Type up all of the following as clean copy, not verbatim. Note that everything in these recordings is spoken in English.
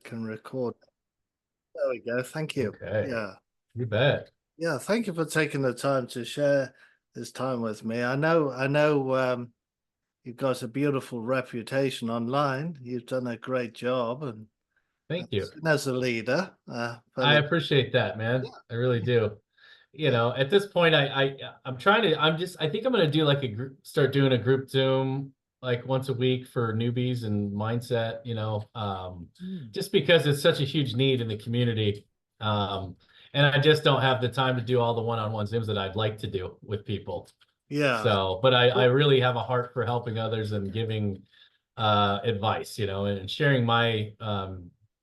can record. There we go. Thank you. Okay, Yeah. you bet. Yeah. Thank you for taking the time to share this time with me. I know, you've got a beautiful reputation online. You've done a great job and Thank you. as a leader, I fairly, appreciate that, man. I really do. You yeah. know, at this point, I'm trying to. I think I'm gonna do like a group, start doing a group Zoom like once a week for newbies and mindset. Mm. Just because it's such a huge need in the community, and I just don't have the time to do all the one-on-one Zooms that I'd like to do with people. Yeah. So, but I really have a heart for helping others and giving advice, and sharing my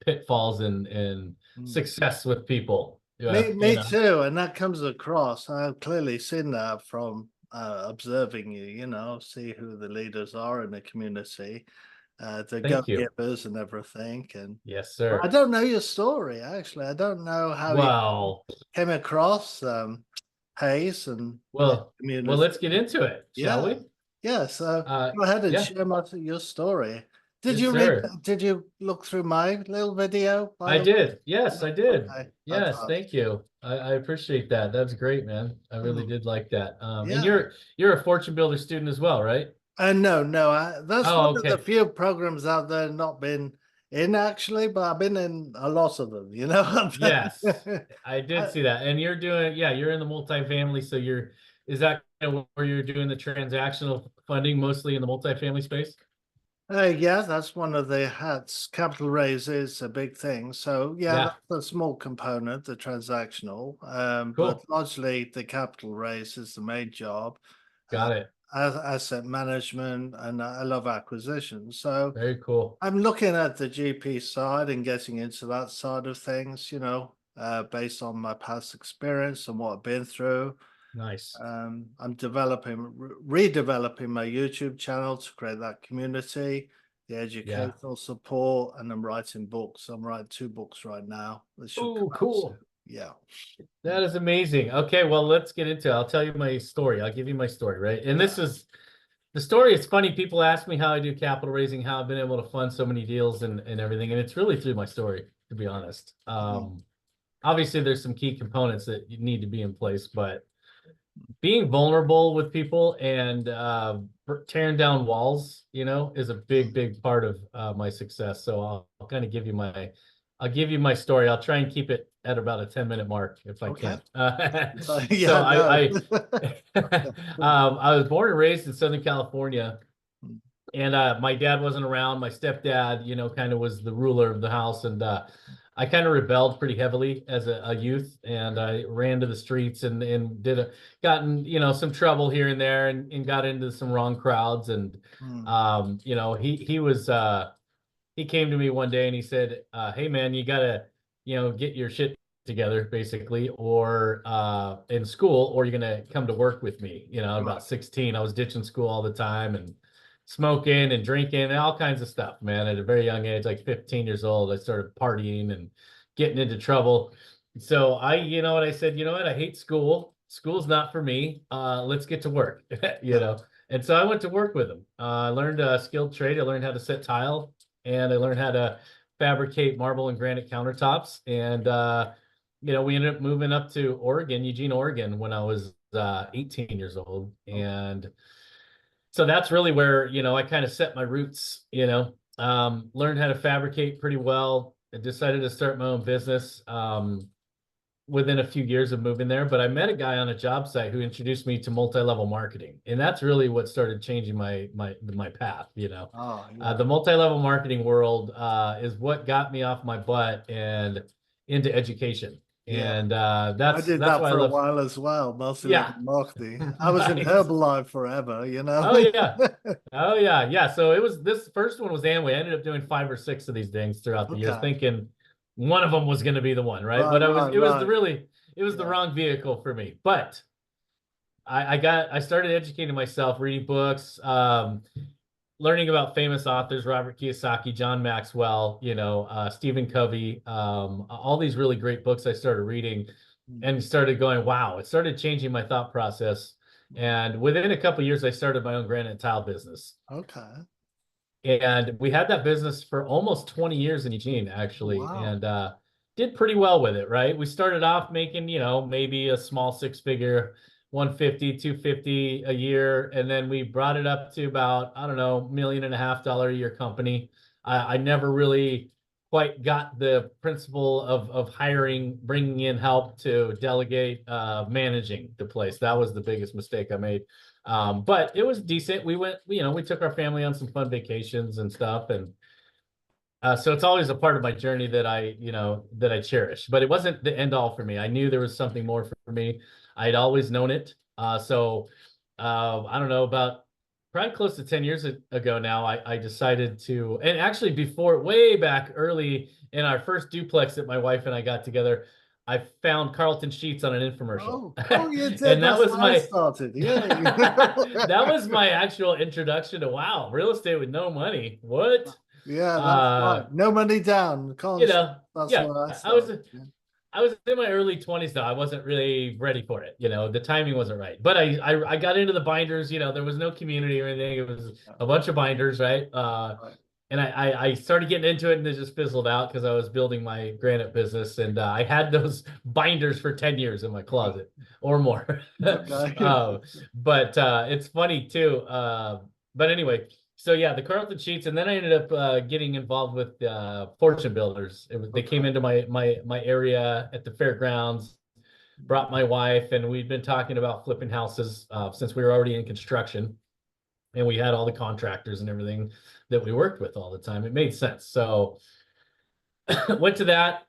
pitfalls and Mm. success with people. Me, You me know, too, and that comes across. I've clearly seen that from observing you. See who the leaders are in the community, the thank you. go-givers and everything. And Yes, but I sir. don't know your story actually. I don't know how you Well, came across Pace and the well, well, community. let's get into it, shall Yeah, we? yeah. So go ahead and Yeah, share your story. Did yes, you read? sir. Did you look through my little video? By I the way, did. Yes, I did. okay, Yes, fantastic. thank you. I appreciate that. That's great, man. I really Hmm. did like that. And Yeah. you're a Fortune Builder student as well, right? No, no. That's one Oh, of the okay. few programs out there not been in actually, but I've been in a lot of them. Yes, I did I, see that. And you're doing, yeah, you're in the multifamily. So is that kind of where you're doing the transactional funding mostly in the multifamily space? yeah, that's one of the hats. Capital raise is a big thing. So yeah, Yeah, that's a small component, the transactional. But cool. largely the capital raise is the main job. Uh, Got it. Asset management, and I love acquisition. So Very cool. I'm looking at the GP side and getting into that side of things, based on my past experience and what I've been through. Nice. I'm redeveloping my YouTube channel to create that community, the Yeah. educational support, and I'm writing books. I'm writing two books right now that should Oh, come out soon. cool. Yeah. That is amazing. Okay, well, let's get into it. I'll tell you my story. I'll give you my story, right? And Yeah. this is the story. It's funny. People ask me how I do capital raising, how I've been able to fund so many deals and everything. And it's really through my story, to be honest. Mhm. Obviously, there's some key components that need to be in place, but being vulnerable with people and tearing down walls, is a big part of my success. So I'll kind of I'll give you my story. I'll try and keep it at about a 10-minute mark if I Okay. can. So, So yeah, no. I was born and raised in Southern California, and my dad wasn't around. My stepdad, kind of was the ruler of the house, and I kind of rebelled pretty heavily as a youth, and I ran to the streets and gotten some trouble here and there, and got into some wrong crowds, and Mm. he came to me one day and he said, "Hey man, you gotta get your shit together, basically, or in school, or you're gonna come to work with me." Right. About 16, I was ditching school all the time and smoking and drinking and all kinds of stuff, man. At a very young age, like 15 years old, I started partying and getting into trouble. So I said, you know what? I hate school. School's not for me. Let's get to work, you Yeah. know. And so I went to work with him. I learned a skilled trade. I learned how to set tile, and I learned how to fabricate marble and granite countertops. And we ended up moving up to Oregon, Eugene, Oregon, when I was 18 years old. Okay. And so that's really where I kind of set my roots. Learned how to fabricate pretty well. I decided to start my own business within a few years of moving there, but I met a guy on a job site who introduced me to multi-level marketing, and that's really what started changing my path. Oh, yeah. The multi-level marketing world is what got me off my butt and into education, Yeah. and I that's did that's that why I for a love. while as well, multi-level Yeah. marketing. I was in Nice. Herbalife forever. Oh yeah. Oh yeah. Yeah. So it was this first one was Amway. I ended up doing 5 or 6 of these things throughout the years, Okay. thinking one of them was going to be the one, right? Right, But right, right. it was the Yeah. wrong vehicle for me. But I started educating myself, reading books, learning about famous authors, Robert Kiyosaki, John Maxwell, Stephen Covey, all these really great books I started reading Mm, and started going, wow, it started changing my thought process. mm. And within a couple of years, I started my own granite tile business. Okay. And we had that business for almost 20 years in Eugene, actually, Wow. and did pretty well with it, right? We started off making, maybe a small six-figure, 150, 250 a year, and then we brought it up to about, I don't know, $1.5 million a year company. I never really quite got the principle of hiring, bringing in help to delegate, managing the place. That was the biggest mistake I made. But it was decent. We went, we took our family on some fun vacations and stuff. And so it's always a part of my journey that I cherish, but it wasn't the end all for me. I knew there was something more for me. I'd always known it. I don't know, about probably close to 10 years ago now, I decided to, and actually before, way back early in our first duplex that my wife and I got together, I found Carlton Sheets on an infomercial. Oh, you did. And that That's was how I my started. Yeah. that was my actual introduction to, wow, real estate with no money. What? Yeah, that's Uh, right. No money down. you Can't. know, That's yeah, where I I was started. Yeah. I was in my early 20s though. I wasn't really ready for it. The timing wasn't right. But I got into the binders, there was no community or anything. It was a bunch of binders, right? Right. And I started getting into it and it just fizzled out because I was building my granite business, and I had those binders for 10 years in my closet or more. Okay. But it's funny too. But anyway, so yeah, the Carlton Sheets, and then I ended up getting involved with Fortune Builders. They came Okay. into my area at the fairgrounds, brought my wife, and we'd been talking about flipping houses since we were already in construction, and we had all the contractors and everything that we worked with all the time. It made sense. So went to that,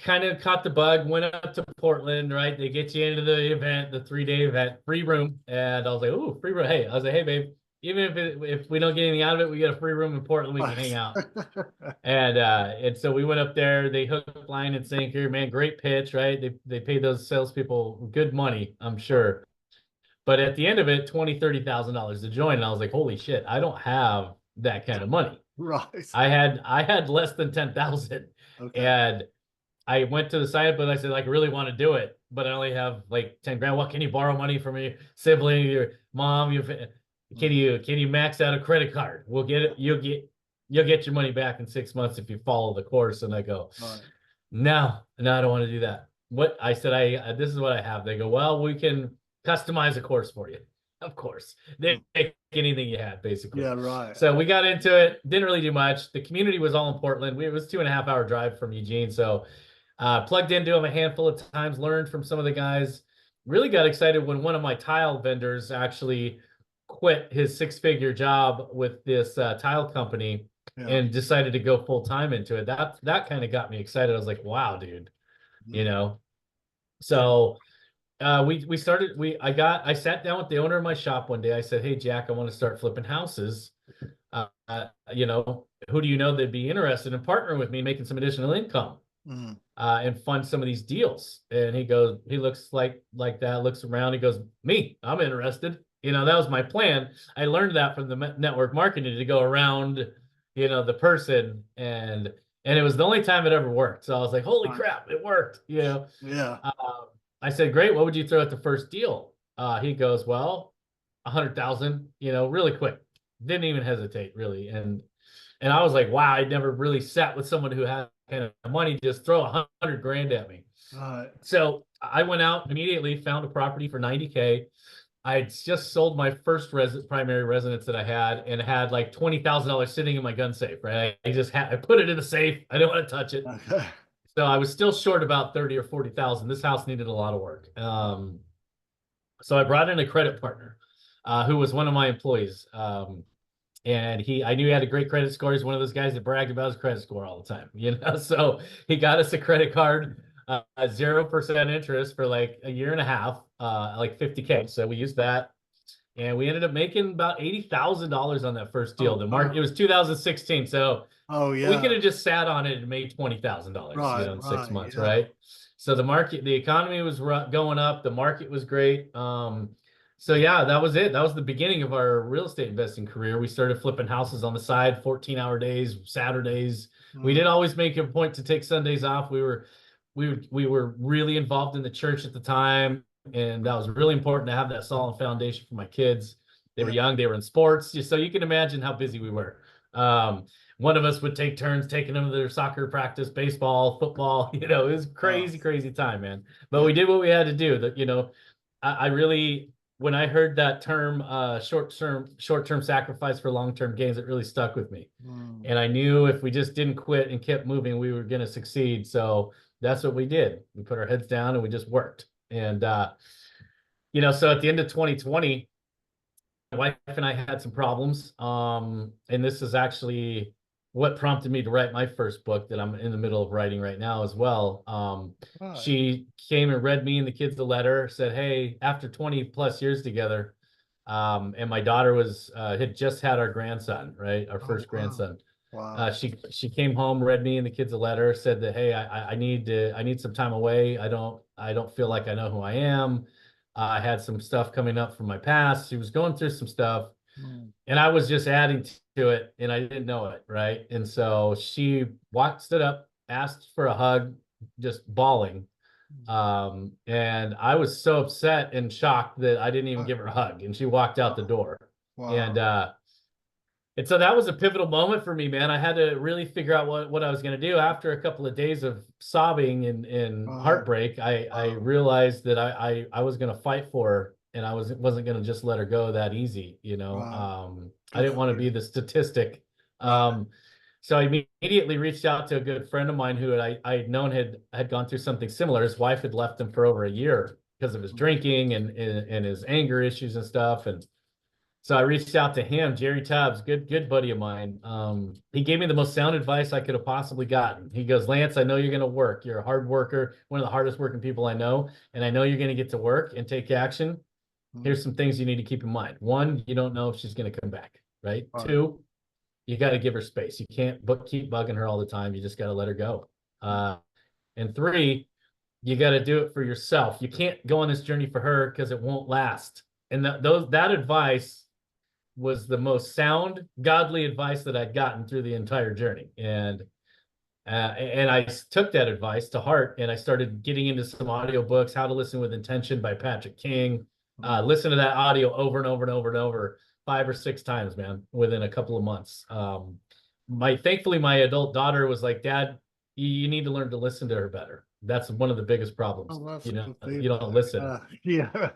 kind of caught the bug, went up to Portland, right? They get you into the event, the 3-day event, free room. And I was like, "Ooh, free room." Hey, I was like, "Hey, babe, even if we don't get anything out of it, we get a free room in Portland, we can hang out." And so we went up there, they hooked, line, and sinker. Man, great pitch, right? They paid those salespeople good money, I'm sure. But at the end of it, $20,000, $30,000 to join. And I was like, holy shit, I don't have that kind of money. Right. I had less than 10,000. Okay. And I went to the site, but I said, like, I really want to do it, but I only have like 10 grand. What, can you borrow money from your sibling, your mom? Can you max out a credit card? We'll get it. You'll get your money back in 6 months if you follow the course. And I go, Right. no, I don't want to do that. What I said, this is what I have. They go, well, we can customize a course for you. Of course, they take anything you had, basically. Yeah. Right. So we got into it. Didn't really do much. The community was all in Portland. It was 2.5 hour drive from Eugene. So plugged into them a handful of times, learned from some of the guys. Really got excited when one of my tile vendors actually quit his six-figure job with this tile company Yeah. and decided to go full time into it. That kind of got me excited. I was like, wow, dude, you know. So we started. I sat down with the owner of my shop one day. I said, "Hey, Jack, I want to start flipping houses. Who do you know that'd be interested in partnering with me, making some additional income, and fund some of these deals?" And he looks like that, looks around, he goes, "Me, I'm interested." That was my plan. I learned that from the network marketing, to go around, the person, and it was the only time it ever worked. So I was like, holy crap, it worked. Yeah. I said, great. What would you throw at the first deal? He goes, well, 100,000, really quick. Didn't even hesitate, really. And I was like, wow, I'd never really sat with someone who had kind of money, just throw 100 grand at me. Right. So I went out immediately, found a property for 90K. I had just sold my first primary residence that I had, and had like $20,000 sitting in my gun safe, right? I put it in the safe. I didn't want to touch it. Okay. So I was still short about 30 or 40,000. This house needed a lot of work. So I brought in a credit partner, who was one of my employees. And I knew he had a great credit score. He's one of those guys that bragged about his credit score all the time, So he got us a credit card, 0% interest for like a year and a half, like 50K. So we used that, and we ended up making about $80,000 on that first deal. The market, it was 2016, so we could have just sat on it and made $20,000, in 6 months, right? So the economy was going up, the market was great. So yeah, that was it. That was the beginning of our real estate investing career. We started flipping houses on the side, 14-hour days, Saturdays. We did always make a point to take Sundays off. We were really involved in the church at the time, and that was really important to have that solid foundation for my kids. They were young, they were in sports, so you can imagine how busy we were. One of us would take turns taking them to their soccer practice, baseball, football. You know, it was Oh, crazy, crazy time, man. But yeah. we did what we had to do. That, you know, I really, when I heard that term, short term sacrifice for long-term gains, it really stuck with me. Mm. And I knew if we just didn't quit and kept moving, we were going to succeed. So that's what we did. We put our heads down and we just worked. And you know, so at the end of 2020, my wife and I had some problems. And this is actually what prompted me to write my first book that I'm in the middle of writing right now as well. Right. She came and read me and the kids the letter, said, "Hey, after 20 plus years together, and my daughter was had just had our grandson, right? Our Oh, first wow. grandson. Wow. She came home, read me and the kids a letter, said that, hey, I need some time away. I don't feel like I know who I am. I had some stuff coming up from my past. She was going through some stuff, Mm. and I was just adding to it, and I didn't know it, right? And so she stood up, asked for a hug, just bawling. And I was so upset and shocked that I didn't even give her a hug, and she walked out the door. Wow. And and so that was a pivotal moment for me, man. I had to really figure out what I was going to do. After a couple of days of sobbing and Right. heartbreak, I Wow. realized that I was going to fight for her, and I wasn't going to just let her go that easy. You know, Wow. I Good didn't want for to be you. the statistic. Right. So I immediately reached out to a good friend of mine who I had known had gone through something similar. His wife had left him for over a year because of his Mm. drinking and his anger issues and stuff. And so I reached out to him, Jerry Tubbs, good buddy of mine. He gave me the most sound advice I could have possibly gotten. He goes, "Lance, I know you're going to work. You're a hard worker, one of the hardest working people I know, and I know you're going to get to work and take action. Mm. Here's some things you need to keep in mind. One, you don't know if she's going to come back, right? Right. Two, you got to give her space. You can't keep bugging her all the time. You just got to let her go. And three, you got to do it for yourself. You can't go on this journey for her because it won't last." And that advice was the most sound, godly advice that I'd gotten through the entire journey. And I took that advice to heart, and I started getting into some audiobooks, How to Listen with Intention by Patrick King. Mm. Listen to that audio over and over and over and over, 5 or 6 times, man, within a couple of months. Thankfully, my adult daughter was like, "Dad, you need to learn to listen to her better. That's one of the biggest problems. Oh, that's You know, good you don't feedback. listen." Yeah.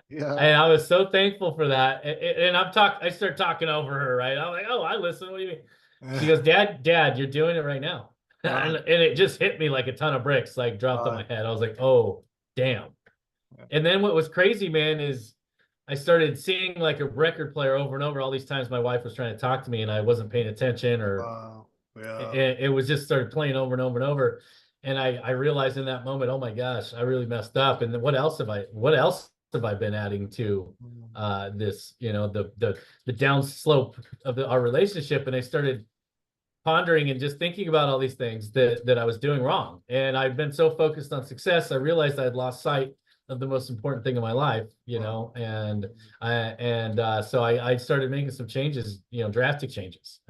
Yeah. And I was so thankful for that. And I start talking over her, right? I'm like, "Oh, I listen. What do you mean?" She Yeah. goes, Dad, you're doing it right now." Right. And it just hit me like a ton of bricks, like dropped on Right. my head. I was like, "Oh, damn." Yeah. And then what was crazy, man, is I started seeing like a record player over and over all these times my wife was trying to talk to me and I wasn't paying attention, or Wow. Yeah. it was just started playing over and over and over. And I realized in that moment, oh my gosh, I really messed up. And then what else have I been adding to Mm. this, you know, the down slope of our relationship? And I started pondering and just thinking about all these things that I was doing wrong. And I've been so focused on success, I realized I had lost sight of the most important thing in my life, you Wow. know. So I started making some changes, you know, drastic changes.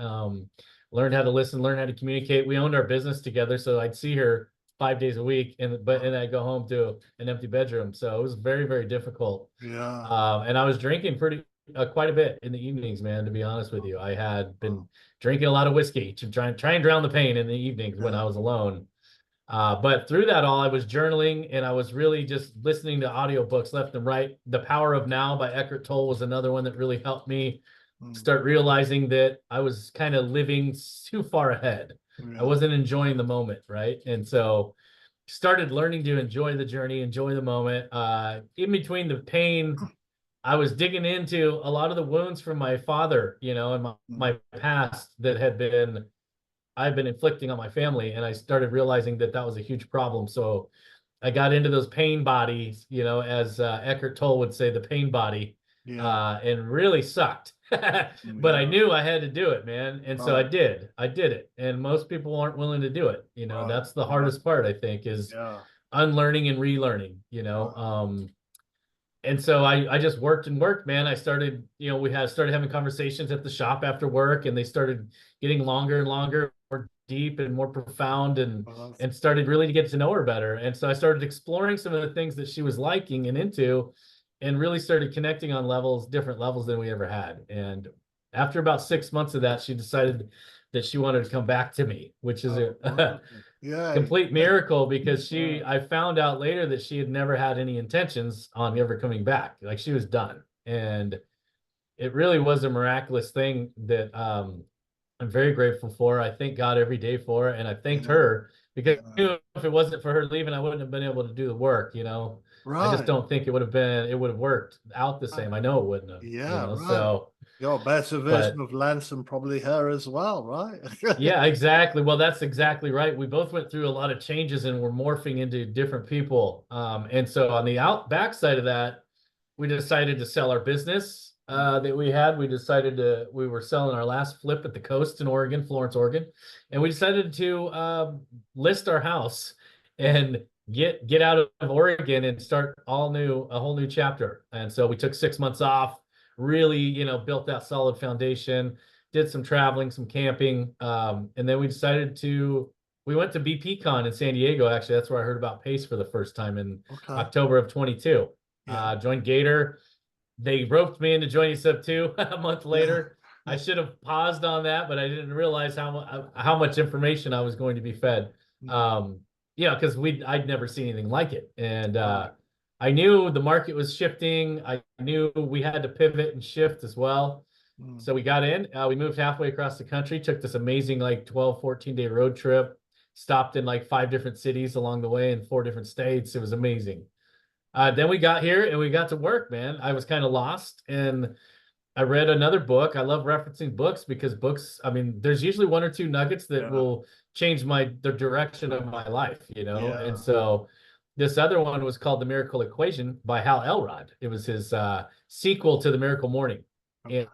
Learned how to listen, learn how to communicate. We owned our business together, so I'd see her 5 days a week, and I'd go home to an empty bedroom. So it was very, very difficult. Yeah. And I was drinking quite a bit in the evenings, man, to be honest with you. I had been Wow. drinking a lot of whiskey to try and drown the pain in the evenings when Yeah. I was alone. But through that all, I was journaling, and I was really just listening to audiobooks left and right. The Power of Now by Eckhart Tolle was another one that really helped me Mm. start realizing that I was kind of living too far ahead. I Yeah. wasn't enjoying the moment, right? And so started learning to enjoy the journey, enjoy the moment. In between the pain, I was digging into a lot of the wounds from my father, you know, and Mm. my past that I've been inflicting on my family. And I started realizing that was a huge problem. So I got into those pain bodies, you know, as Eckhart Tolle would say, the pain body, Yeah. and really sucked. But I Yeah. knew I had to do it, man. And so Right. I did it. And most people aren't willing to do it. You know, Right. that's the Right. hardest part, I think, is Yeah. unlearning and relearning, you know. Right. And so I just worked and worked, man. I started, you know, started having conversations at the shop after work, and they started getting longer and longer, more deep and more profound, Well, that's and started really to get to know her better. And so I started exploring some of the things that she was liking and into, and really started connecting on different levels than we ever had. And after about 6 months of that, she decided that she wanted to come back to me, which is Oh, a wonderful. Yeah. complete miracle because Yeah. I found out later that she had never had any intentions on ever coming back. Like she was done. And it really was a miraculous thing that I'm very grateful for. I thank God every day for it. And I thanked Yeah. her because I Yeah. knew if it wasn't for her leaving, I wouldn't have been able to do the work, you know. I just Right. don't think it would have worked out the same. I know it wouldn't have, you Yeah, know. right. So, You're a better version but of Lance and probably her as well, right? yeah, exactly. Well, that's exactly right. We both went through a lot of changes and we're morphing into different people. And so on the backside of that, we decided to sell our business that we had. We were selling our last flip at the coast in Oregon, Florence, Oregon, and we decided to list our house and get out of Oregon and start a whole new chapter. And so we took 6 months off, really, you know, built that solid foundation, did some traveling, some camping, and then we went to BPCon in San Diego. Actually, that's where I heard about Pace for the first time in Okay. October of 22. Yeah. Joined Gator. They roped me into joining Sub 2 a month Yeah. later. I should have paused on that, but I didn't realize how much information I was going to be fed. Mm, Um, you know, because I'd never seen anything like it, and right. I knew the market was shifting. I knew we had to pivot and shift as well. Mm, So we got in. We moved halfway across the country. Took this amazing like 12, 14-day road trip. Stopped in like 5 different cities along the way in 4 different states. It was amazing. Then we got here and we got to work, man. I was kind of lost and I read another book. I love referencing books because books, I mean, there's usually one or two nuggets that yeah. will change the direction of my life, you know? And Yeah. so this other one was called The Miracle Equation by Hal Elrod. It was his sequel to The Miracle Morning. Okay.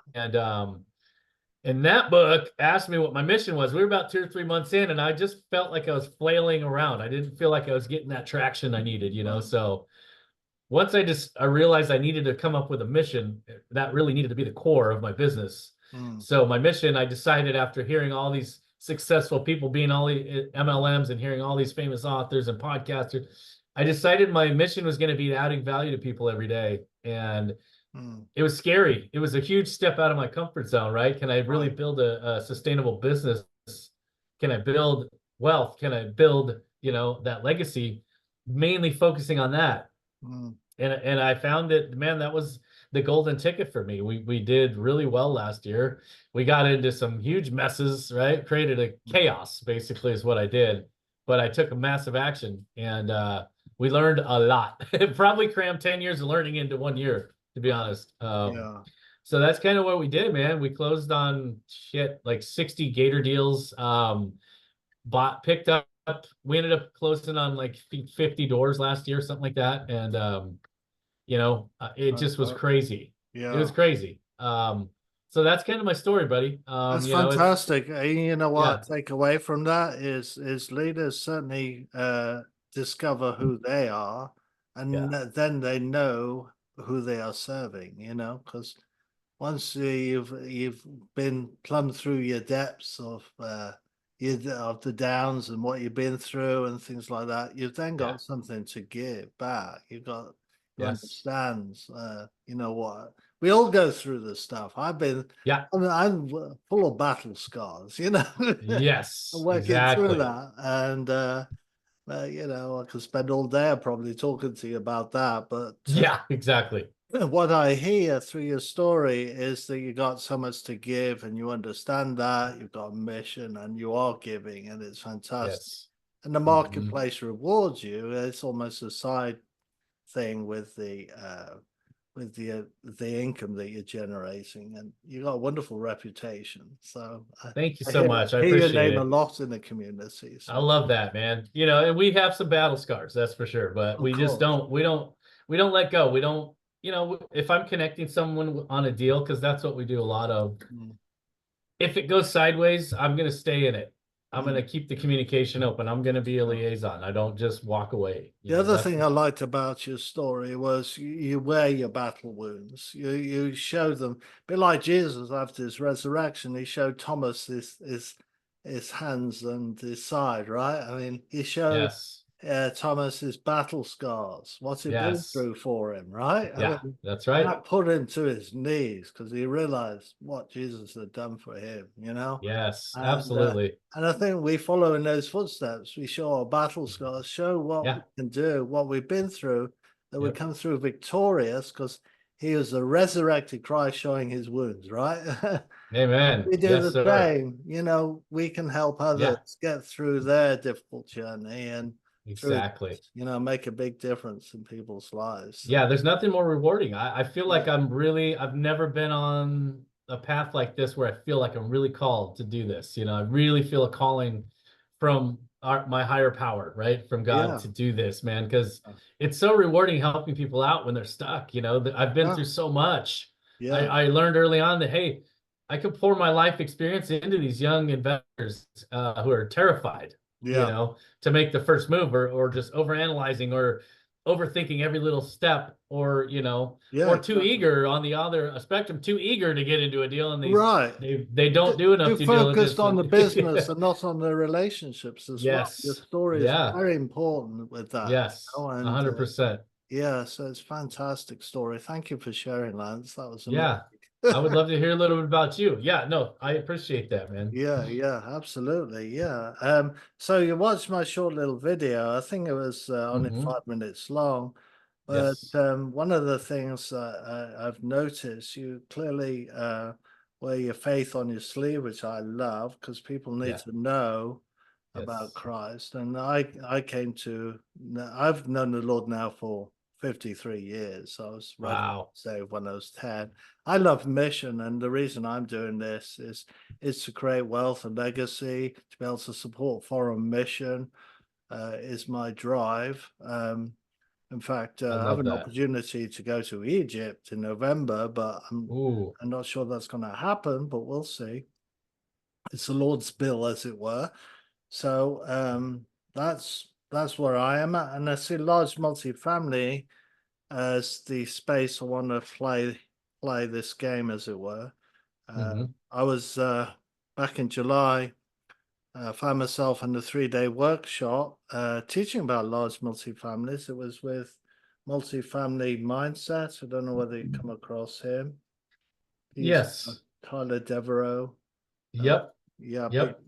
And that book asked me what my mission was. We were about 2 or 3 months in, and I just felt like I was flailing around. I didn't feel like I was getting that traction I needed, you know? Right. So once I realized I needed to come up with a mission that really needed to be the core of my business. Mm, So my mission, I decided after hearing all these successful people being all the MLMs and hearing all these famous authors and podcasters, I decided my mission was going to be adding value to people every day. And mm, it was scary. It was a huge step out of my comfort zone, right? Can I really right. build a sustainable business? Can I build wealth? Can I build, you know, that legacy? Mainly focusing on that. Mm, And I found that, man, that was the golden ticket for me. We did really well last year. We got into some huge messes, right? Created a chaos, basically, is what I did. But I took a massive action and we learned a lot. Probably crammed 10 years of learning into 1 year, to be right. honest. Yeah. So that's kind of what we did, man. We closed on like 60 Gator deals. Picked up, we ended up closing on like 50 doors last year, something like that. And you know, it just was Fantastic. crazy. It was Yeah. crazy. So that's kind of my story, buddy. That's You know, it's fantastic. And you know what yeah, I take away from that is leaders certainly discover who they are, and yeah, then they know who they are serving, you know, because once you've been plumbed through your depths of the downs and what you've been through and things like that, you've then yeah, got something to give back. You've got to yes, understand, you know what we all go through this stuff. yeah, I'm full of battle scars, you know, yes, working through exactly. that, and you know, I could spend all day probably talking to you about that, but Yeah, exactly. what I hear through your story is that you got so much to give and you understand that you've got a mission and you are giving and it's fantastic. Yes. And the Mhm. marketplace rewards you. It's almost a side thing with the income that you're generating, and you got a wonderful reputation. So Thank you I so much. I hear your appreciate name a it. lot in the community. I So love that, man. You know, and we have some battle scars, that's for sure, but of we just course. we don't let go. We don't, you know, if I'm connecting someone on a deal, because that's what we do a lot of. Mm, If it goes sideways, I'm going to stay in it. I'm going to mm. keep the communication open. I'm going to be a liaison. I don't just walk away. You The know, other that's thing I liked about your story was you wear your battle wounds. You show them, a bit like Jesus after his resurrection. He showed Thomas his hands and his side, right? I mean, he showed yes. Thomas's battle scars. What's it been Yes. through for him, right? I Yeah, mean, that's right. that put him to his knees because he realized what Jesus had done for him, you know? Yes, And absolutely. and I think we follow in those footsteps. We show our battle scars, show what we Yeah. can do, what we've been through, that we Yep. come through victorious because he was a resurrected Christ showing his wounds, right? Amen. We do Yes, the sir. same, we can help others Yeah, get through their difficult journey and through, exactly. make a big difference in people's lives. So, Yeah, there's nothing more rewarding. I feel like yeah, I've never been on a path like this where I feel like I'm really called to do this. I really feel a calling from my higher power, right? From God yeah, to do this, man, because it's so rewarding helping people out when they're stuck. I've been yeah, through so much. yeah, I learned early on that, hey, I could pour my life experience into these young investors who are terrified, yeah, to make the first move or just overanalyzing or overthinking every little step yeah, or too exactly. eager on the other spectrum, too eager to get into a deal, and Right. they don't do enough Too due focused diligence. on the And business and not on the relationships as well. Your yes, story is yeah, very important with that, yes, and 100%. yeah, so it's a fantastic story. Thank you for sharing, Lance. That was amazing. Yeah, I would love to hear a little bit about you. Yeah, no, I appreciate that, man. Yeah, yeah, absolutely. Yeah. So you watched my short little video. I think it was only Hmm. 5 minutes long, but Yes, one of the things I've noticed, you clearly wear your faith on your sleeve, which I love because people need yeah, to know about yes. Christ. And I've known the Lord now for 53 years. So I was ready to Wow. say when I was 10. I love mission, and the reason I'm doing this is to create wealth and legacy, to be able to support foreign mission is my drive. In fact, I I have love an that. opportunity to go to Egypt in November, but Ooh, I'm not sure that's going to happen, but we'll see. It's the Lord's bill, as it were. So that's where I am at, and I see large multifamily as the space I want to play this game, as it were. hmm. I was back in July. Found myself in a 3-day workshop teaching about large multifamilies. It was with Multifamily Mindset. I don't know whether you come across him. He's Yes. Tyler Devereaux. Uh, Yep. yeah, Yep.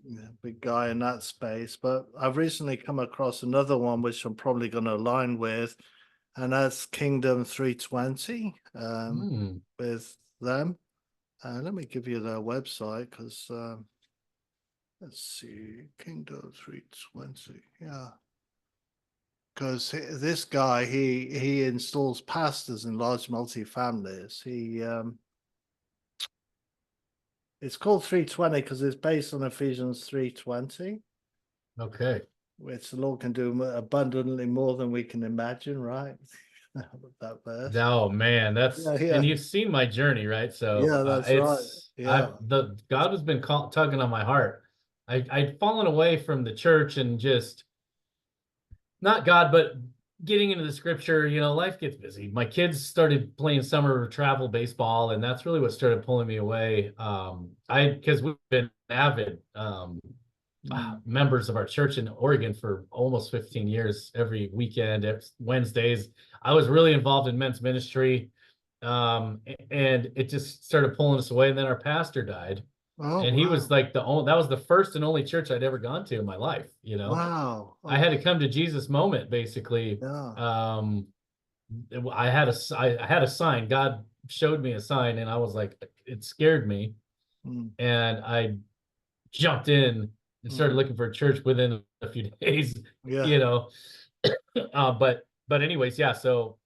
big guy in that space. But I've recently come across another one which I'm probably going to align with, and that's Kingdom 320 Mm. with them. Let me give you their website because let's see, Kingdom 320. Yeah. Because this guy, he installs pastors in large multi-families. It's called 320 because it's based on Ephesians 3:20, Okay. which the Lord can do abundantly more than we can imagine, right? That verse. Oh man, Yeah, and yeah, you've seen my journey, right? So yeah, that's right. it's Yeah. I've the God has been tugging on my heart. I'd fallen away from the church and just not God, but getting into the scripture. Life gets busy. My kids started playing summer travel baseball, and that's really what started pulling me away. Because we've been avid Mm. members of our church in Oregon for almost 15 years. Every weekend, Wednesdays, I was really involved in men's ministry, and it just started pulling us away. And then our pastor died, Oh, and he was wow. like that was the first and only church I'd ever gone to in my life. Wow. I had Okay. a come to Jesus moment, basically. Yeah. Um, I had a sign. God showed me a sign, and I was like, it scared me, Mm. and I jumped in and started Mm. looking for a church within a few days. Yeah. You know, but anyways, yeah. So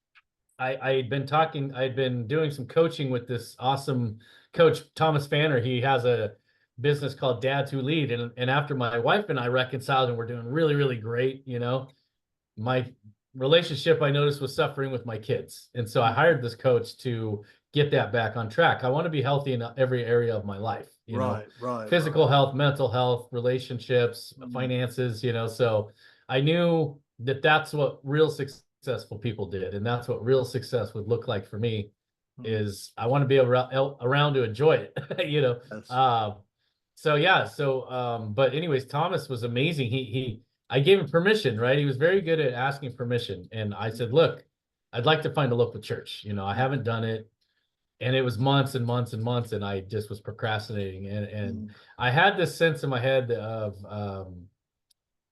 I had been doing some coaching with this awesome coach, Thomas Fanner. He has a business called Dads Who Lead. And after my wife and I reconciled and we're doing really, really great, my relationship I noticed was suffering with my kids. And so I Mm. hired this coach to get that back on track. I want to be healthy in every area of my life, Right, right, right. physical health, mental health, relationships, Mm. finances, so I knew that that's what real successful people did. And that's what real success would look like for me Mm. is I want to be around to enjoy it, you know? Yes. Uh, so yeah, but anyways, Thomas was amazing. He I gave him permission, right? He was very good at asking permission. And I said, look, I'd like to find a local church. I haven't done it. And it was months and months and months, and I just was procrastinating. And Mm, I had this sense in my head of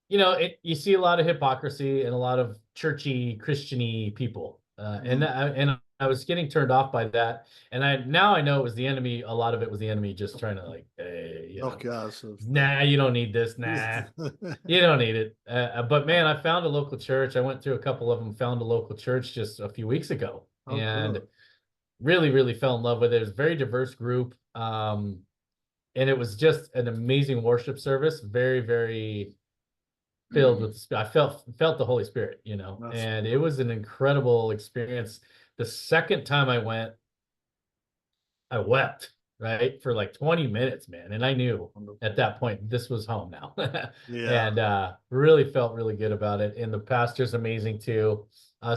you see a lot of hypocrisy and a lot of churchy, Christiany people. mm. And I was getting turned off by that. And now I know it was the enemy. A lot of it was the enemy just trying to like, hey, Knock you out of the. nah, you don't need this. Nah, you don't need it. But man, I found a local church. I went through a couple of them, found a local church just a few weeks ago, Oh, and good. really, really fell in love with it. It was a very diverse group. And it was just an amazing worship service. Very, very filled with the Spirit. I felt the Holy Spirit, That's and it was an incredible experience. The second time I went, I wept, right, for like 20 minutes, man. And I knew at wonderful. that point this was home now. Yeah. And really felt really good about it. And the pastor's amazing too.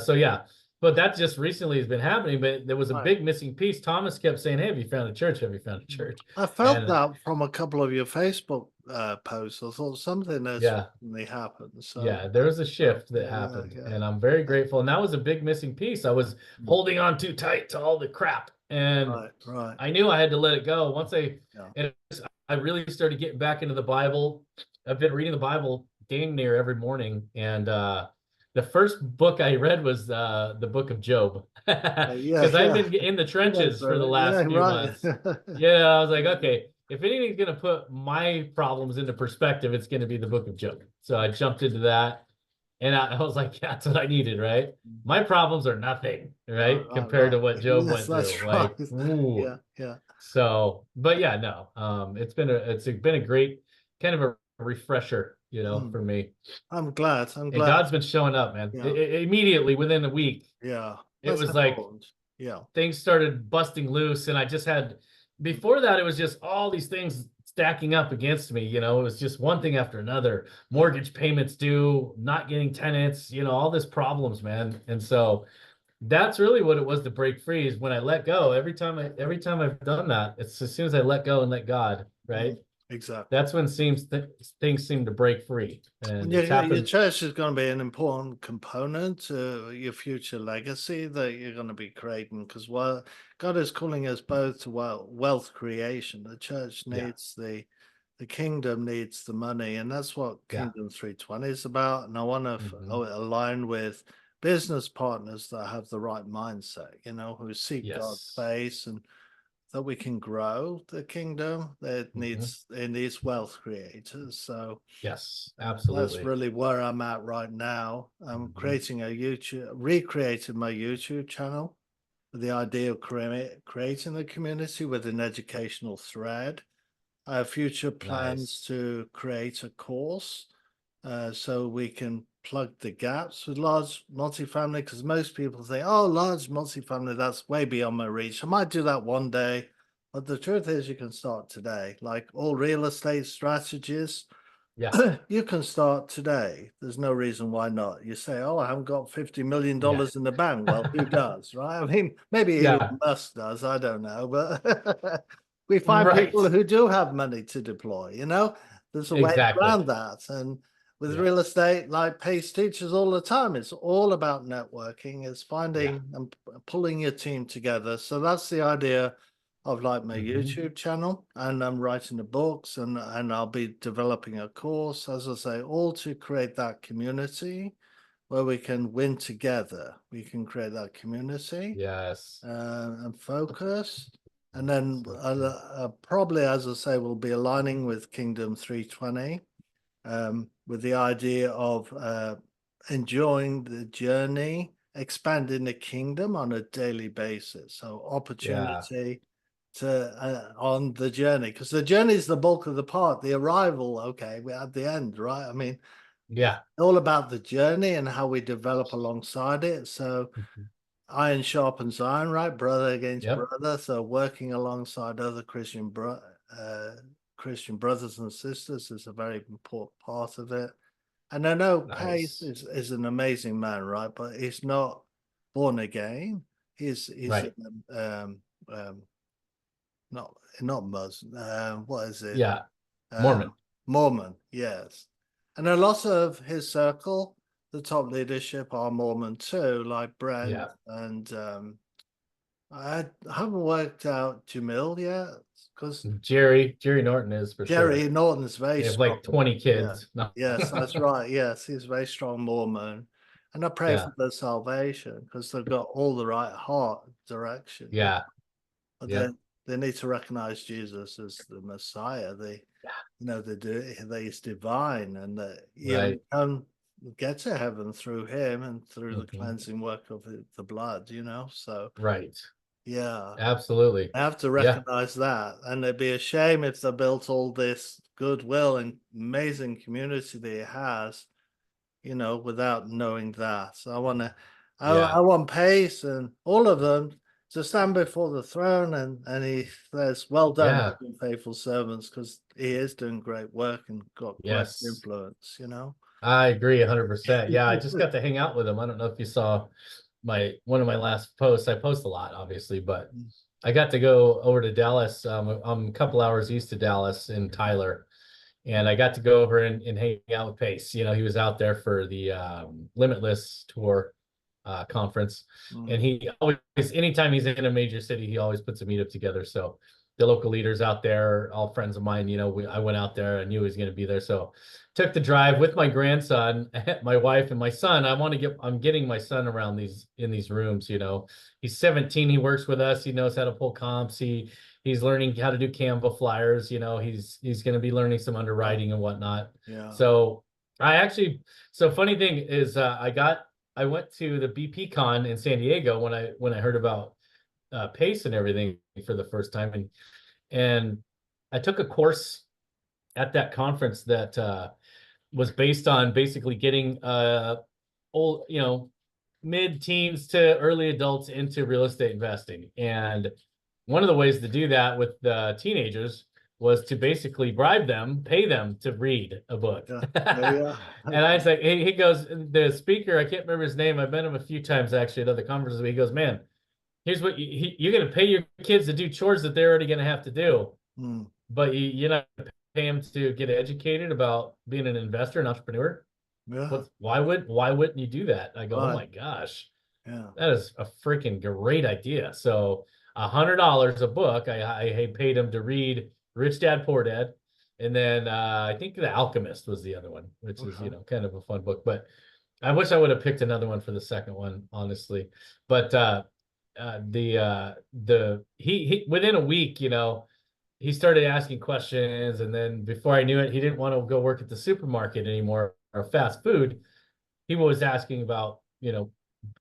So yeah, but that just recently has been happening. But there was a Right. big missing piece. Thomas kept saying, hey, have you found a church? Have you found a church? I felt And that from a couple of your Facebook posts. I thought something has yeah, really happened. So yeah, there was a so, shift that yeah, yeah, happened, yeah. and I'm very grateful. And that was a big missing piece. I was Mm. holding on too tight to all the crap, and Right, right. I knew I had to let it go. Yeah. I really started getting back into the Bible. I've been reading the Bible damn near every morning, and the first book I read was the book of Job, Yeah, because I've yeah. been in the You went trenches for the through it. Yeah, last few right. months. Yeah, I was like, okay, if anything's gonna put my problems into perspective, it's gonna be the book of Job. So I jumped into that, and I was like, yeah, that's what I needed, right? My problems are nothing, Right, right, right, compared to right. what Job Yes, went through. that's right. Like, ooh. Yeah, yeah. So, but yeah, no, it's been a great kind of a refresher, Mm. for me. I'm glad. I'm And glad. God's been showing up, man. Yeah, Immediately within a week, yeah. it That's was like important. Yeah. things started busting loose, and I just had before that it was just all these things stacking up against me. It was just one thing after another. Yeah. Mortgage payments due, not getting tenants, all this problems, man. And so that's really what it was to break free is when I let go. Every time I've done that, it's as soon as I let go and let God, right? Mm, exactly. That's when things seem to break free. And And it's your happened. church is going to be an important component to your future legacy that you're going to be creating because while God is calling us both to wealth creation, the church Yeah. needs the kingdom needs the money, and that's what Yeah. Kingdom 320 is about. And I want to Hmm. align with business partners that have the right mindset, who seek God's Yes. face and that we can grow the kingdom. Hmm. It needs wealth creators. So Yes, that's absolutely. really where I'm at right now. I'm Hmm. recreated my YouTube channel with the idea of creating a community with an educational thread. I have future plans Nice. to create a course so we can plug the gaps with large multifamily because most people think, oh, large multifamily, that's way beyond my reach. I might do that one day. But the truth is, you can start today. Like all real estate strategies, Yeah. you can start today. There's no reason why not. You say, "Oh, I haven't got $50 million Yeah. in the bank." Well, who does, right? I mean, maybe Elon Yeah. Musk does. I don't know, but we find Right. people who do have money to deploy. There's a way Exactly. around that, and with Yeah. real estate, like Pace teaches all the time, it's all about networking. It's Yeah. finding and pulling your team together. So that's the idea of like my Hmm. YouTube channel, and I'm writing the books, and I'll be developing a course, as I say, all to create that community where we can win together. We can create that community Yes. and focus. And then So good. probably, as I say, we'll be aligning with Kingdom 320 with the idea of enjoying the journey, expanding the kingdom on a daily basis. So Yeah. opportunity to on the journey because the journey is the bulk of the part. The arrival, okay, we're at the end, right? I mean, it's Yeah. all about the journey and how we develop alongside it. So Mhm. iron sharpens iron, right? Brother against Yep. brother. So working alongside other Christian brothers and sisters is a very important part of it. And I know Pace Nice. is an amazing man, right? But he's not born again. He's Right. um, not Muslim. What is it? Yeah. Um, Mormon. Mormon. Yes. And a lot of his circle, the top leadership, are Mormon too, like Brent Yeah. and I haven't worked out Jamil yet because Jerry Norton is for Jerry sure. Norton is very They have strong. like 20 Yeah. kids. No. Yes, that's right. Yes, he's a very strong Mormon. And I pray Yeah. for their salvation because they've got all the right heart direction. Yeah. But Yeah. they need to recognize Jesus as the Messiah. They, you know, that he's divine and that you Right. can get to heaven through him and through the Mhm. cleansing work of the blood, you know. So Right. yeah. Absolutely. I have to Yeah. recognize that. And it'd be a shame if they built all this goodwill and amazing community that he has, you know, without knowing that. So Yeah. I want Pace and all of them to stand before the throne and he says, well done, Yeah. good and faithful servants, because he is doing great work and got great Yes. influence, you know? I agree 100%. Yeah, I just got to hang out with him. I don't know if you saw one of my last posts. I post a lot, obviously, but I got to go over to Dallas. I'm a couple hours east of Dallas in Tyler, and I got to go over and hang out with Pace. You know, he was out there for the Limitless tour conference, and Mm, he always, anytime he's in a major city, he always puts a meetup together. So the local leaders out there, all friends of mine, you know, I went out there. I knew he was going to be there, so took the drive with my grandson, my wife, and my son. I'm getting my son around in these rooms. You know, he's 17. He works with us. He knows how to pull comps. He's learning how to do Canva flyers. You know, he's going to be learning some right. underwriting and whatnot. Yeah. So I actually, so funny thing is, I went to the BP Con in San Diego when I heard about Pace and everything for the first time, and I took a course at that conference that was based on basically getting old, you know, mid-teens to early adults into real estate investing. And one of the ways to do that with the teenagers was to basically bribe them, pay them to read a book. Yeah. Yeah. And I was like, he goes, the speaker, I can't remember his name. I've met him a few times actually at other conferences. He goes, man, here's what you're going to pay your kids to do chores that they're already going to have to do, Mm, but you're not pay them to get educated about being an investor, an entrepreneur. yeah. Why wouldn't you do that? I go, oh Right. my gosh, Yeah. that is a freaking great idea. So $100 a book. I paid him to read Rich Dad Poor Dad, and then I think The Alchemist was the other one, which is, you Okay. know, kind of a fun book. But I wish I would have picked another one for the second one, honestly. But the he within a week, you know, he started asking questions, and then before I knew it, he didn't want to go work at the supermarket anymore or fast food. He was asking about, you know,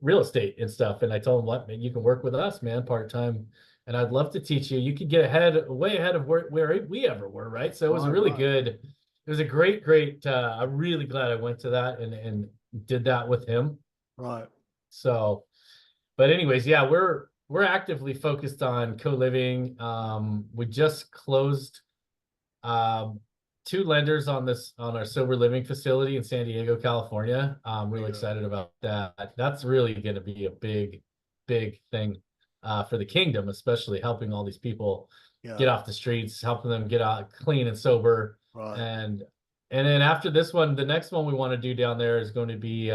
real estate and stuff, and I told him, "What, man, you can work with us, man, part time, and I'd love to teach you. You could get way ahead of where we ever were, right?" So it was a Right. really Right. good. It was a great. I'm really glad I went to that and did that with him. Right. So, but anyways, yeah, we're actively focused on co-living. We just closed um, two lenders on our sober living facility in San Diego, California. I'm really Yeah. excited about that. That's really going to be a big thing for the kingdom, especially helping all these people get Yeah. off the streets, helping them get out clean and sober. Right. And and then after this one, the next one we want to do down there is going to be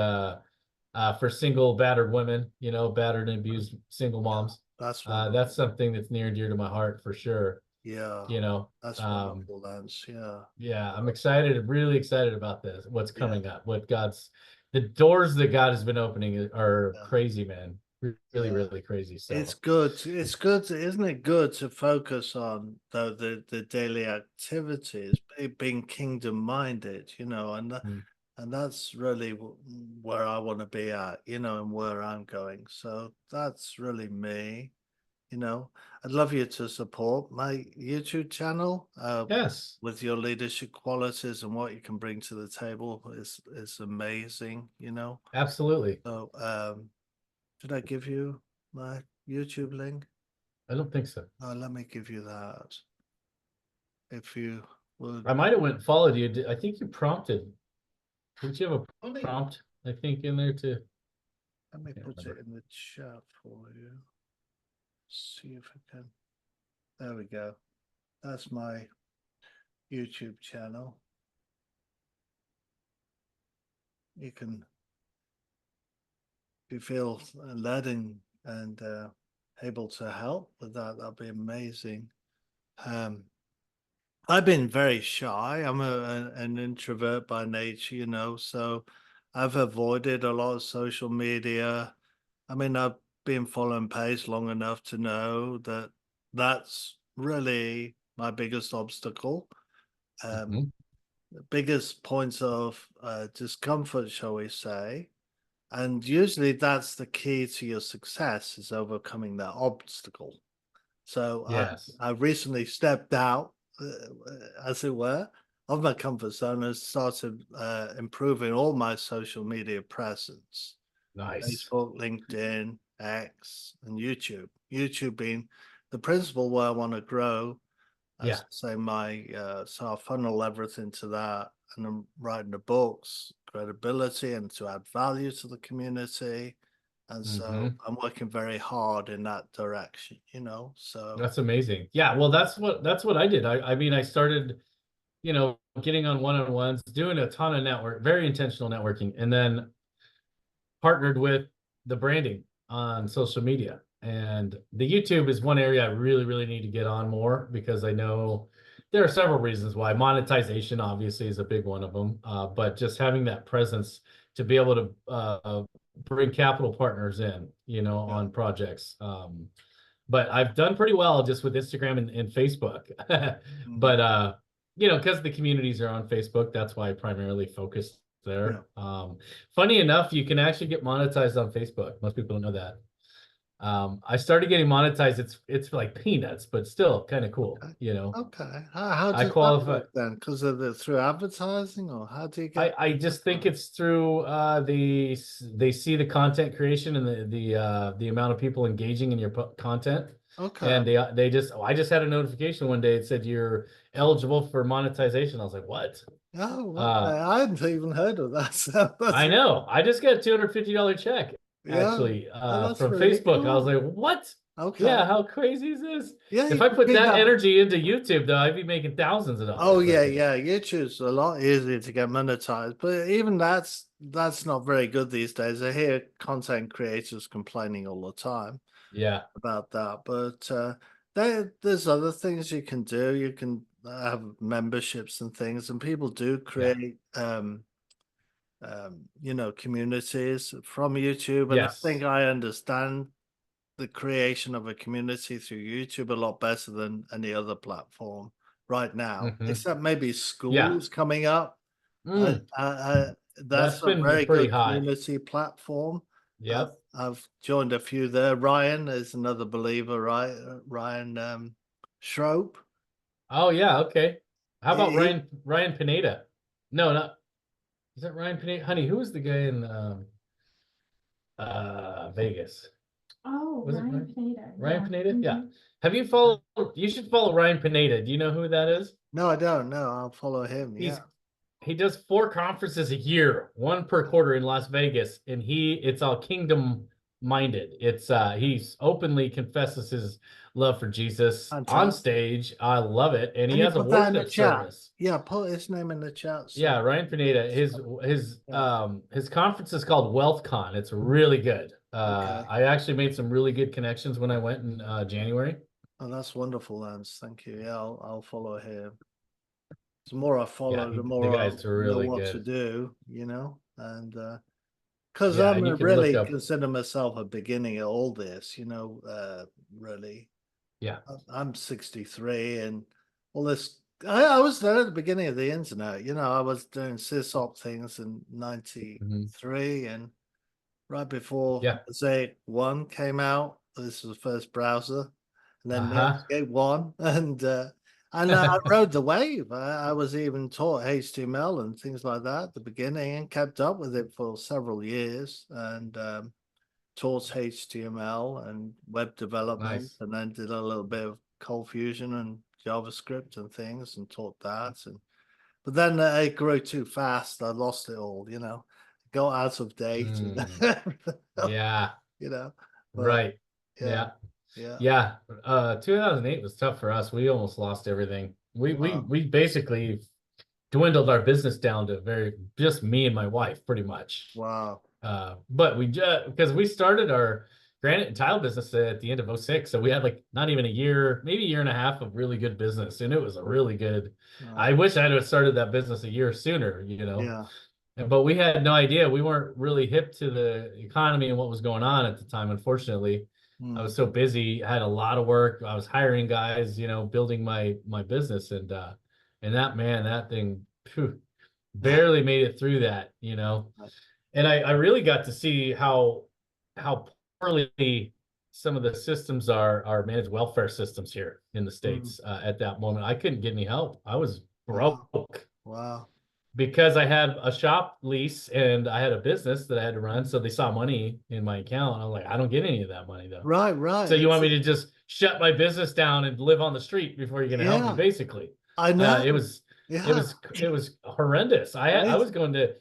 for single battered women, you know, battered and abused single Yeah. moms. That's That's wonderful. something that's near and dear to my heart for sure. Yeah. You know, That's wonderful, Lance. Yeah. yeah, I'm excited, really excited about this, what's Yeah. coming up, the doors that God has been opening are Yeah. crazy, man. Really, Yeah. really crazy. It's So, good. It's good, isn't it good to focus on the daily activities, being kingdom minded, you know, mm, and that's really where I want to be at, you know, and where I'm going. So that's really me, you know. I'd love you to support my YouTube channel yes, with your leadership qualities and what you can bring to the table is amazing, you know. absolutely. So should I give you my YouTube link? I don't think so. Let me give you that. If you would, I might have went and followed you. I think you prompted. Did you have a let me prompt, I think, in there too? I can't put it remember. in the chat for you. See if I can. There we go. That's my YouTube channel. you can, if you feel led and able to help with that, that'd be amazing. Um, I've been very shy. I'm an introvert by nature, you know, so I've avoided a lot of social media. I mean, I've been following Pace long enough to know that that's really my biggest obstacle. Um, Mhm. the biggest points of discomfort, shall we say. And usually that's the key to your success is overcoming that obstacle. So Yes. I recently stepped out, as it were, of my comfort zone and started improving all my social media presence. Nice. Facebook, LinkedIn, X, and YouTube. YouTube being the principal where I want to grow. As Yeah. I say, so I funnel everything to that, and I'm writing the books, credibility, and to add value to the community. And so Hmm. I'm working very hard in that direction, you know. So That's amazing. Yeah. Well, that's what I did. I mean, I started, getting on one-on-ones, doing a ton of very intentional networking, and then partnered with the branding on social media. And the YouTube is one area I really, really need to get on more because I know there are several reasons why. Monetization obviously is a big one of them, but just having that presence to be able to bring capital partners in, yeah. on projects. But I've done pretty well just with Instagram and Facebook. Mm, But because the communities are on Facebook, that's why I primarily focus yeah. there. Funny enough, you can actually get monetized on Facebook. Most people don't know that. I started getting monetized. It's like peanuts, but still kind of cool. Okay. Okay. How I does that qualify. work then? Because of the through advertising, or how do you I, get I just think it's through they see the content creation and the amount of people engaging in your content, Okay. and I just had a notification one day. It said you're eligible for monetization. I was like, what? Oh, Uh, okay. I hadn't even heard of that. So that's I know. I just got a $250 check yeah. actually Oh, that's from really Facebook. I was cool. like, what? Okay. Yeah, how crazy is this? Yeah, If you I can put pick that that. energy into YouTube, though, I'd be making thousands of Oh dollars right yeah, there. yeah. YouTube's a lot easier to get monetized, but even that's not very good these days. I hear content creators complaining all the time Yeah, about that, but there's other things you can do. You can have memberships and things, and people do yeah, create communities from YouTube, and I think yes. I understand the creation of a community through YouTube a lot better than any other platform right now, Hmm. except maybe Yeah. schools coming up. I, Mm, I, I, that's that's a been very pretty good hot. community platform. I've, Yep. I've joined a few there. Ryan is another believer, right? Ryan Schroep. Oh yeah, okay. How about He, Ryan Pineda? No, not is that Ryan Pineda? Honey, who was the guy in Vegas? Oh, Was it Ryan Ryan? Pineda. Ryan Yeah. Pineda? Yeah. Hmm. Have you followed you should follow Ryan Pineda. Do you know who that is? no, I don't know. I'll follow him. Yeah. He's he does 4 conferences a year, one per quarter in Las Vegas, and it's all kingdom minded. He's openly confesses his love for Jesus on Fantastic. stage. I love it, and he Can you has a put that in the worship chat? service. Yeah, put his name in the chat. So Yeah, Ryan yeah, Pineda. His yeah. his conference is called WealthCon. It's really good. Okay. I actually made some really good connections when I went in January. Oh, that's wonderful, Lance. Thank you. Yeah, I'll follow him. The more I Yeah, follow, the the more I guy's know really what to good. do, you know, and because Yeah, I'm and you can look really up. consider myself a beginning at all this, really. Yeah. I'm 63 and all this. I was there at the beginning of the internet, I was doing sysop things in Mhm. 93 and right before Yeah. Mosaic 1 came out. This was the first browser, and then Uh-huh. Netscape 1, and I rode the wave. I was even taught HTML and things like that at the beginning, and kept up with it for several years, and taught HTML and web development, Nice. and then did a little bit of Cold Fusion and JavaScript and things, and taught that. And but then it grew too fast. I lost it all, got out of date and Mm, everything else, yeah, you know. But right. yeah, Yeah. yeah. Yeah. 2008 was tough for us. We almost lost everything. We we Wow. we basically dwindled our business down to just me and my wife pretty much. Wow. But we just, because we started our granite and tile business at the end of '06, so we had like not even a year, maybe a year and a half of really good business, and it was a really good. I wish I'd have started that business a year sooner, Yeah. but we had no idea. We weren't really hip to the economy and what was going on at the time. Unfortunately, I was so busy. I had a lot of work. I was hiring guys, building my business, and that thing, phew, barely made it through that. And I really got to see how poorly some of the systems are managed welfare systems here in the States at that moment. I couldn't get any help. I was broke Wow. Wow. because I had a shop lease and I had a business that I had to run. So they saw money in my account. I was like, I don't get any of that money though. Right. Right. So you want me to just shut my business down and live on the street before you're going to help me, Yeah. basically? I know. It was Yeah. it was horrendous. I was Crazy. going to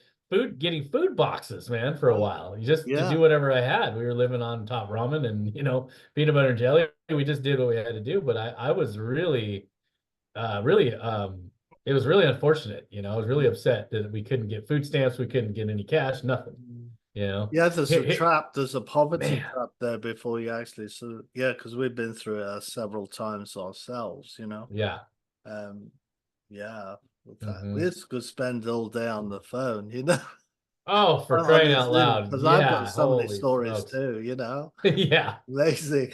getting food boxes, man, for a Right. while, just to Yeah. do whatever I had. We were living on top ramen and peanut butter and jelly. We just did what we had to do. But I was really really it was really unfortunate. I was really upset that we couldn't get food stamps, we couldn't get any cash, nothing. Yeah, there's a trap. There's a poverty Man, trap there before you actually. So yeah, because we've been through it several times ourselves. yeah. Um, yeah, with that. We Hmm. just could spend all day on the phone. Oh, for On crying the out Zoom, loud. because I've got Yeah, so many holy stories smokes. too. Yeah. Lazy.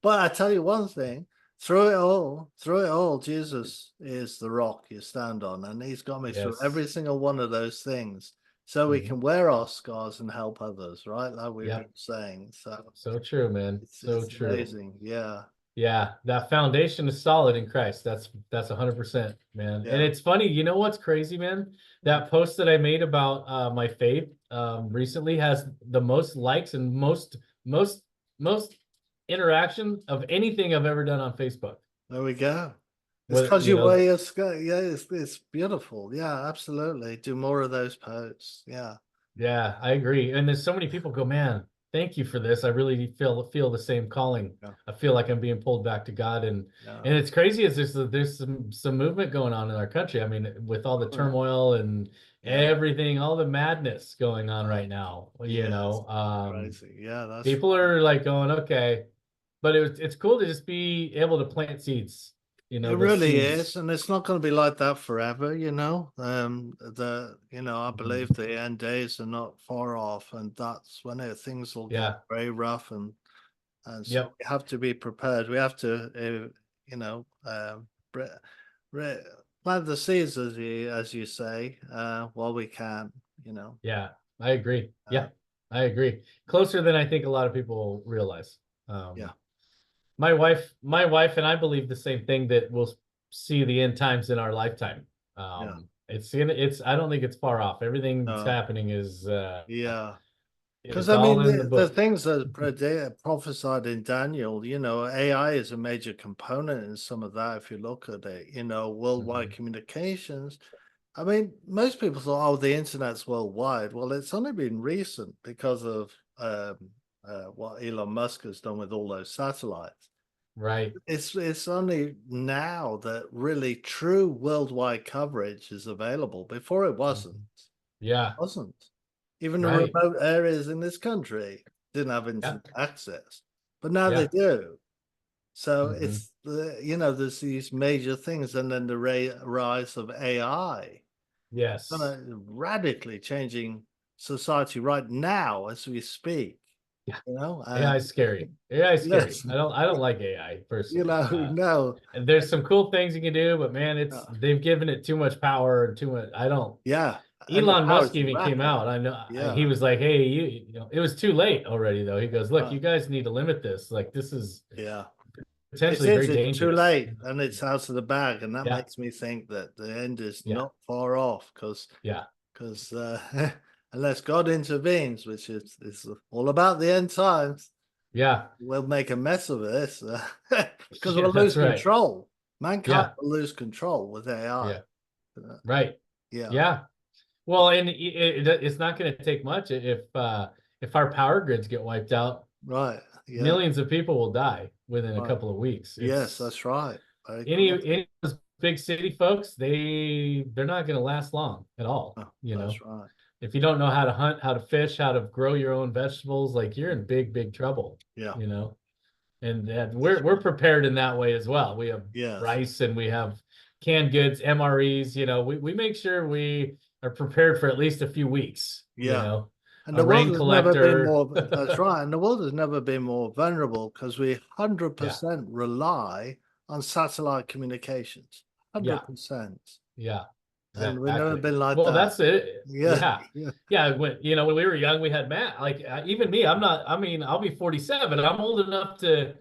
But I tell you one thing, through it all, Jesus is the rock you stand on, and he's got me through Yes. every single one of those things. So we Hmm. can wear our scars and help others, right? Like we've been Yep. saying. So So true, man. it's So it's true. amazing. Yeah. Yeah, that foundation is solid in Christ. That's 100%, man. And Yeah. it's funny, you know what's crazy, man? That post that I made about my faith recently has the most likes and most interaction of anything I've ever done on Facebook. There we go. It's With because you wear your scar. Yeah, it's beautiful. Yeah, absolutely. Do more of those posts. Yeah. Yeah, I agree. And there's so many people go, man, thank you for this. I really feel the same calling. Yeah. I feel like I'm being pulled back to God, and Yeah. it's crazy is there's some movement going on in our country. I mean, with all the Oh, yeah. turmoil and Yeah. everything, all the madness going on right now, Yes. Crazy. Yeah, that's people are like going, okay, but it's cool to just be able to plant seeds, it those really is, seeds. and it's not going to be like that forever. I Mhm. believe the end days are not far off, and that's when things will get Yeah. very rough, and so Yep. we have to be prepared. We have to, you know, re- re- plant the seeds as you say, while we can. You know, Yeah, I agree. uh, Yeah, I agree. Closer than I think a lot of people realize. yeah, My wife and I believe the same thing, that we'll see the end times in our lifetime. yeah, I don't think it's far off. Everything that's uh, happening is yeah. Because it's I all mean, in the the book. things that prophesied in Daniel, AI is a major component in some of that. If you look at it, worldwide Mhm. communications. I mean, most people thought, oh, the internet's worldwide. Well, it's only been recent because of what Elon Musk has done with all those satellites. Right. It's only now that really true worldwide coverage is available. Before it wasn't. Mhm. Yeah. Wasn't. Even the Right. remote areas in this country didn't have Yeah. internet access, but now they Yeah. do. So Hmm. there's these major things, and then the rise of AI, Yes. radically changing society right now as we speak. Yeah. You know, AI is scary. AI is scary. yes, I don't like AI personally. no, And there's some cool things you can do, but man, uh, they've given it too much power and too much. I don't. yeah, and the Elon power Musk to even came wrap it. out. I know he Yeah, was like, "Hey, it was too late already, though." He goes, "Look, right. you guys need to limit this. Like, this is Yeah. It potentially is. very It's too dangerous." late, and it's out of the bag, and that Yeah, makes me think that the end is yeah, not far off. yeah, Because unless God intervenes, which is all about the end times, yeah, we'll make a mess of this because yeah. we'll That's lose right. control. Mankind Yeah, will lose control with AI. yeah, Uh, right. Yeah, Yeah. Well, and it's not going to take much if our power grids get wiped out. right. Yeah, Millions of people will die within a right. couple of weeks. Yes, It's that's right. Very any quick. any of those big city folks, they're not going to last long at all. Oh, You know, that's right. if you don't know how to hunt, how to fish, how to grow your own vegetables, like you're in big trouble. Yeah. You know, and we're prepared in that way as well. We have Yes. rice and we have canned goods, MREs. You know, we make sure we are prepared for at least a few weeks. You Yeah. know, And a the world rain has never been collector. more, that's right. And the world has never been more vulnerable because we Yeah, 100% rely on satellite communications. yeah, 100%. yeah, And we've never exactly. been like Well, that. that's it. Yeah. Yeah. Yeah. Yeah, when when we were young, we had Matt. Like even me, I'm not. I mean, I'll be 47. I'm old enough to.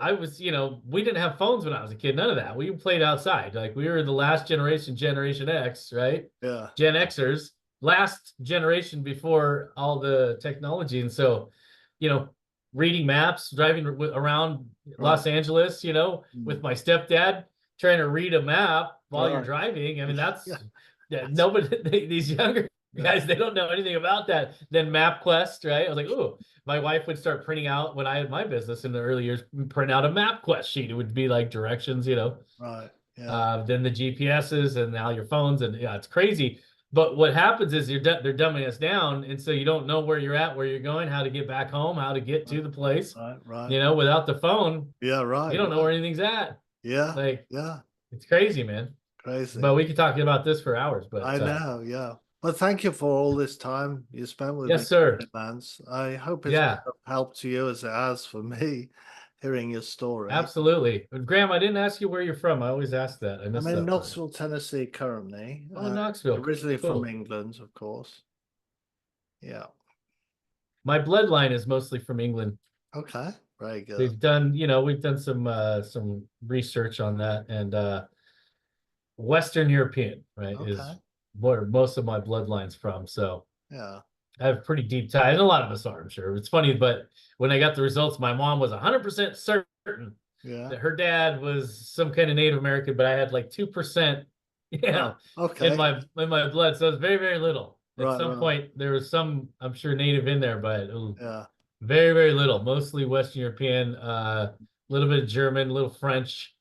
I was, we didn't have phones when I was a kid. None of that. We played outside. Like we were the last generation, Generation X, right? Yeah. Gen Xers, last generation before all the technology. And so, you know, reading maps, driving around Right. Los Angeles, with Mm. my stepdad, trying to read a map while you're Right. driving. I mean, Yeah. nobody, these younger Yeah. guys, they don't know anything about that. Then MapQuest, right? I was like, oh, my wife would start printing out when I had my business in the early years, print out a MapQuest sheet. It would be like directions, Right. Yeah. then the GPSs and now your phones, and yeah, it's crazy. But what happens is they're dumbing us down, and so you don't know where you're at, where you're going, how to get back home, how to get to the place. Right. Right. Without the phone, Yeah. you Right. don't know Right. where anything's at. Yeah. Like Yeah. it's crazy, man. Crazy. But we could talk about this for hours. But I know. Yeah. Well, thank you for all this time you spent with me, yes, sir. Lance. I hope it's Yeah, of help to you as it has for me, hearing your story. absolutely. But Graham, I didn't ask you where you're from. I always ask that. I I'm missed in that part. Knoxville, Tennessee currently. Oh, Knoxville. Originally from Cool. England, of course. Yeah. My bloodline is mostly from England. Okay. Very good. We've done some research on that, and Western European, right, is Okay. where most of my bloodline's from. So Yeah. I have pretty deep tie, and a lot of us are, I'm sure. It's funny, but when I got the results, my mom was 100% certain Yeah. that her dad was some kind of Native American, but I had like 2%, Oh, in okay. my blood. So it's very, very little. At Right. some Right. point, there was some, I'm sure, Native in there, but Yeah. very, very little. Mostly Western European, a little bit of German, a little French,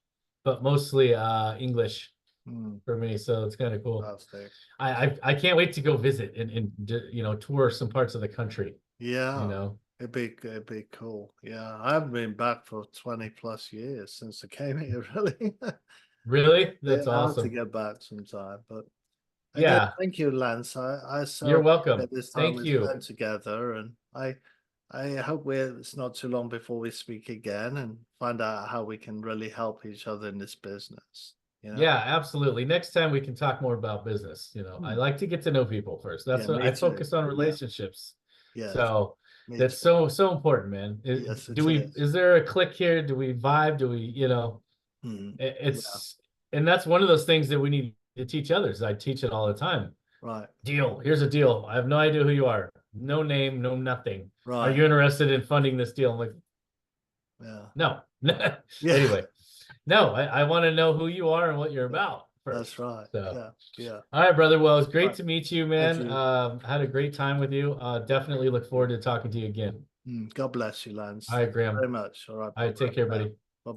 but mostly English Hmm. for me. So it's kind of cool. Fantastic. I can't wait to go visit and tour some parts of the country. Yeah. It'd be cool. Yeah. I haven't been back for 20 plus years since I came here, really. Really, Yeah, that's I'll have to awesome. get back sometime. But again, Yeah, thank you, Lance. I so you're welcome. appreciate this time Thank we you. spent together, and I hope it's not too long before we speak again and find out how we can really help each other in this business. Yeah, absolutely. Next time we can talk more about business. I Hmm. like to get to know people first. That's Yeah, what me I too. focus on, Yeah, relationships. yes, So me that's too. so important, man. Yes, it is. Is there a click here? Do we vibe? Do we, Hmm. Yeah, it's, and that's one of those things that we need to teach others. I teach it all the time. right, Deal. Here's a deal. I have no idea who you are. No name, no nothing. Are right. you interested in funding this deal? I'm like, Yeah, no. yeah, Anyway, no, I want to know who you are and what you're about that's first. right. So, Yeah, yeah. all right, brother. Well, it's great Right. to meet you, Thank man. you. I had a great time with you. Definitely look forward to talking to you again. God bless you, Lance. All right, Thank you Graham. very much. All right, All right, take care, bye. buddy.